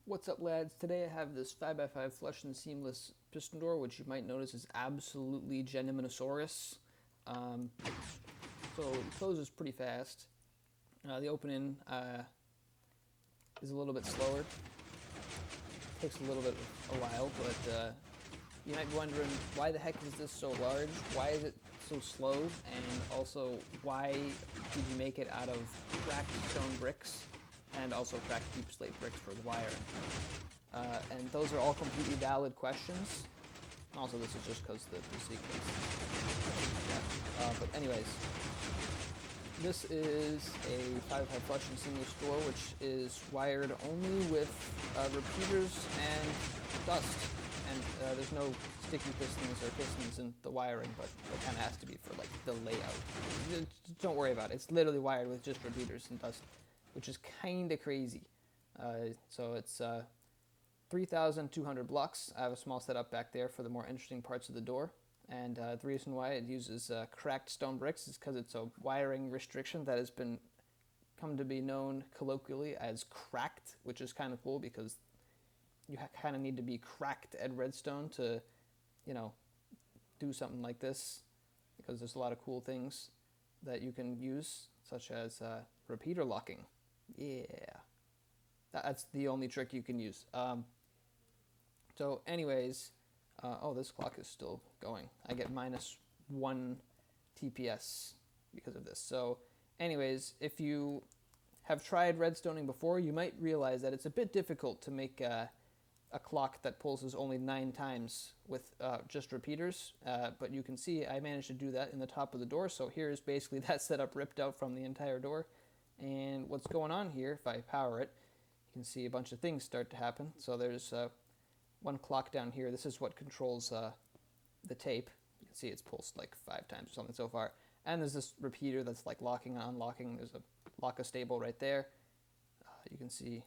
What's up, lads? Today I have this 5x5 flush and seamless piston door, which you might notice is absolutely Genominosaurus. Um, so it closes pretty fast. The opening is a little bit slower. Takes a little bit of a while, but you might be wondering, why the heck is this so large? Why is it so slow? And also, why did you make it out of cracked stone bricks and also cracked deep slate bricks for the wiring? And those are all completely valid questions. Also, this is just because the sequence. Yeah. But anyways, this is a 5x5 flush and seamless door, which is wired only with repeaters and dust. And there's no sticky pistons or pistons in the wiring, but it kind of has to be for like the layout. Don't worry about it. It's literally wired with just repeaters and dust, which is kind of crazy. So it's 3,200 blocks. I have a small setup back there for the more interesting parts of the door. And the reason why it uses cracked stone bricks is because it's a wiring restriction that has been come to be known colloquially as cracked, which is kind of cool because you kind of need to be cracked at redstone to, do something like this, because there's a lot of cool things that you can use, such as repeater locking. Yeah, that's the only trick you can use. So anyways, oh, this clock is still going. I get -1 TPS because of this. So anyways, if you have tried redstoning before, you might realize that it's a bit difficult to make a clock that pulses only 9 times with just repeaters, but you can see I managed to do that in the top of the door. So here's basically that setup ripped out from the entire door. And what's going on here, if I power it, you can see a bunch of things start to happen. So there's one clock down here. This is what controls the tape. You can see it's pulsed like 5 times or something so far. And there's this repeater that's like locking and unlocking. There's a lock-a-stable right there. You can see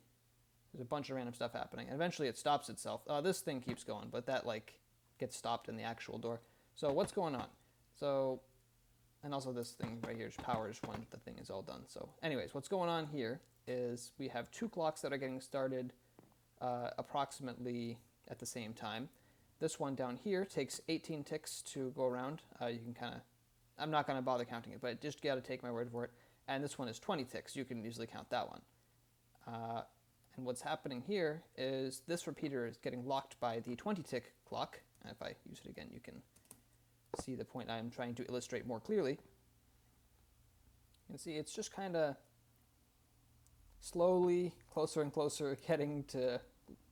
there's a bunch of random stuff happening. And eventually it stops itself. This thing keeps going, but that like gets stopped in the actual door. So what's going on? So, and also this thing right here powers when the thing is all done. So anyways, what's going on here is we have 2 clocks that are getting started approximately at the same time. This one down here takes 18 ticks to go around. You can kind of, I'm not going to bother counting it, but just got to take my word for it. And this one is 20 ticks. You can easily count that one. And what's happening here is this repeater is getting locked by the 20-tick clock. And if I use it again, you can see the point I am trying to illustrate more clearly. You can see it's just kind of slowly, closer and closer, getting to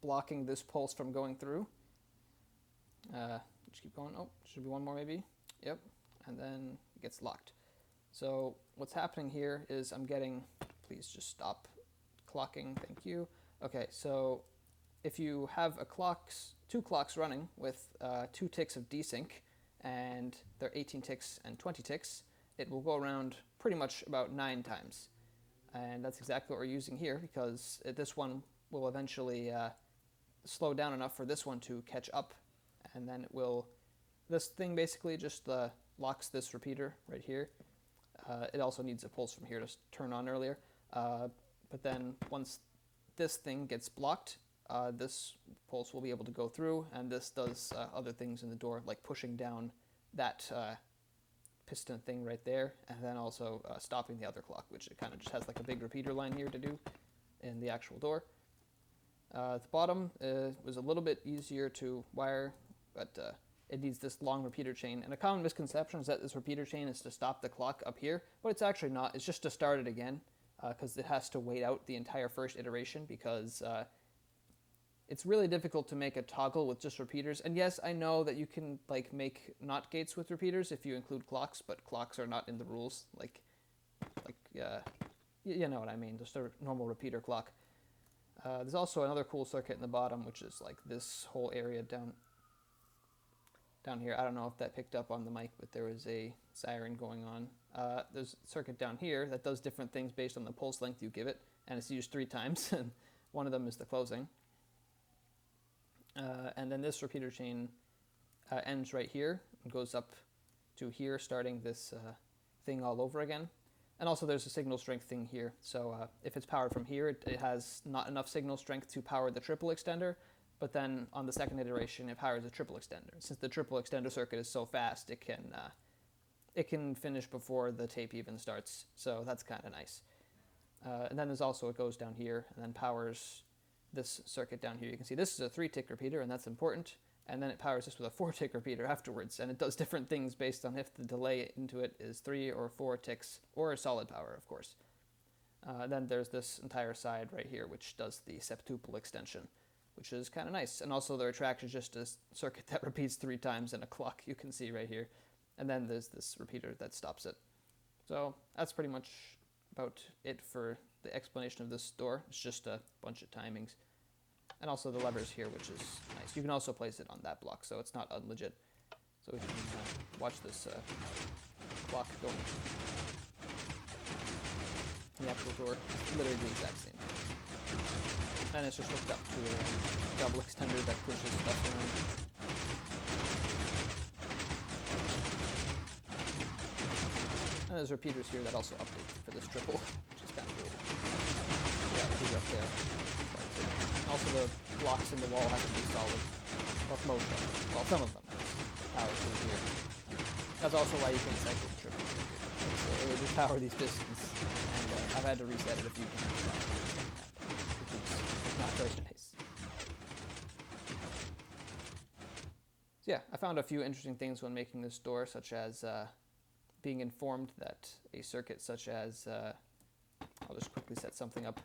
blocking this pulse from going through. Just keep going. Oh, should be one more maybe. Yep. And then it gets locked. So what's happening here is I'm getting, please just stop clocking, thank you. Okay, so if you have two clocks running with 2 ticks of desync, and they're 18 ticks and 20 ticks, it will go around pretty much about 9 times. And that's exactly what we're using here, because this one will eventually slow down enough for this one to catch up, and then it will, this thing basically just locks this repeater right here. It also needs a pulse from here to turn on earlier. But then once this thing gets blocked, this pulse will be able to go through, and this does other things in the door, like pushing down that piston thing right there, and then also stopping the other clock, which it kind of just has like a big repeater line here to do in the actual door. The bottom was a little bit easier to wire, but it needs this long repeater chain. And a common misconception is that this repeater chain is to stop the clock up here, but it's actually not. It's just to start it again, because it has to wait out the entire first iteration, because it's really difficult to make a toggle with just repeaters. And yes, I know that you can like make NOT gates with repeaters if you include clocks, but clocks are not in the rules. You know what I mean, just a normal repeater clock. There's also another cool circuit in the bottom, which is like this whole area down here. I don't know if that picked up on the mic, but there was a siren going on. There's a circuit down here that does different things based on the pulse length you give it, and it's used 3 times, and one of them is the closing. And then this repeater chain ends right here and goes up to here, starting this thing all over again. And also there's a signal strength thing here. So if it's powered from here, it has not enough signal strength to power the triple extender, but then on the second iteration, it powers a triple extender. Since the triple extender circuit is so fast, it can finish before the tape even starts. So that's kind of nice. And then there's also, it goes down here and then powers this circuit down here. You can see this is a 3-tick repeater, and that's important. And then it powers this with a 4-tick repeater afterwards, and it does different things based on if the delay into it is 3 or 4 ticks, or solid power, of course. Then there's this entire side right here, which does the septuple extension, which is kind of nice. And also the retractor is just a circuit that repeats 3 times in a clock, you can see right here. And then there's this repeater that stops it. So that's pretty much about it for the explanation of this door. It's just a bunch of timings. And also the levers here, which is nice. You can also place it on that block, so it's not unlegit. So we can watch this clock going. The actual door is literally the exact same. And it's just hooked up to a double extender that pushes stuff around. And there's repeaters here that also update for this triple, which is kind of cool. Yeah, repeater up there. Also, the blocks in the wall have to be solid. Well, most of them. Well, some of them. Power through here. That's also why you can cycle the triple. So it would just power these pistons. And I've had to reset it a few times. Which is not very nice. So yeah, I found a few interesting things when making this door, such as being informed that a circuit such as... I'll just quickly set something up.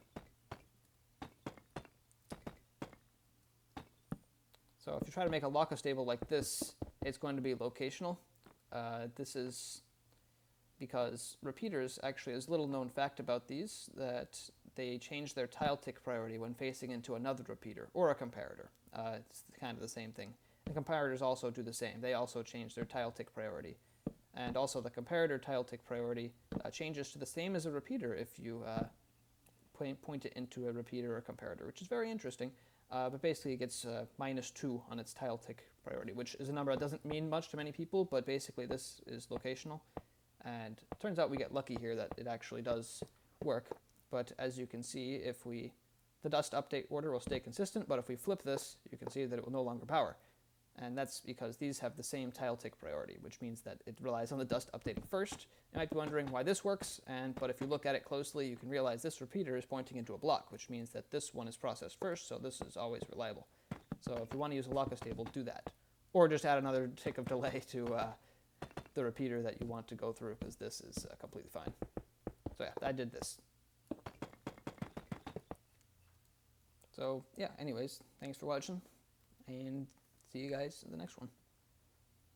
So if you try to make a lockostable like this, it's going to be locational. This is because repeaters, actually, there's a little known fact about these, that they change their tile tick priority when facing into another repeater, or a comparator. It's kind of the same thing. And comparators also do the same. They also change their tile tick priority. And also the comparator tile tick priority changes to the same as a repeater if you point it into a repeater or comparator, which is very interesting. But basically it gets -2 on its tile tick priority, which is a number that doesn't mean much to many people, but basically this is locational. And it turns out we get lucky here that it actually does work. But as you can see, the dust update order will stay consistent, but if we flip this, you can see that it will no longer power. And that's because these have the same tile tick priority, which means that it relies on the dust updating first. You might be wondering why this works, but if you look at it closely, you can realize this repeater is pointing into a block, which means that this one is processed first, so this is always reliable. So if you want to use a lockostable, do that. Or just add another tick of delay to the repeater that you want to go through, because this is completely fine. So yeah, I did this. So yeah, anyways, thanks for watching, and see you guys in the next one.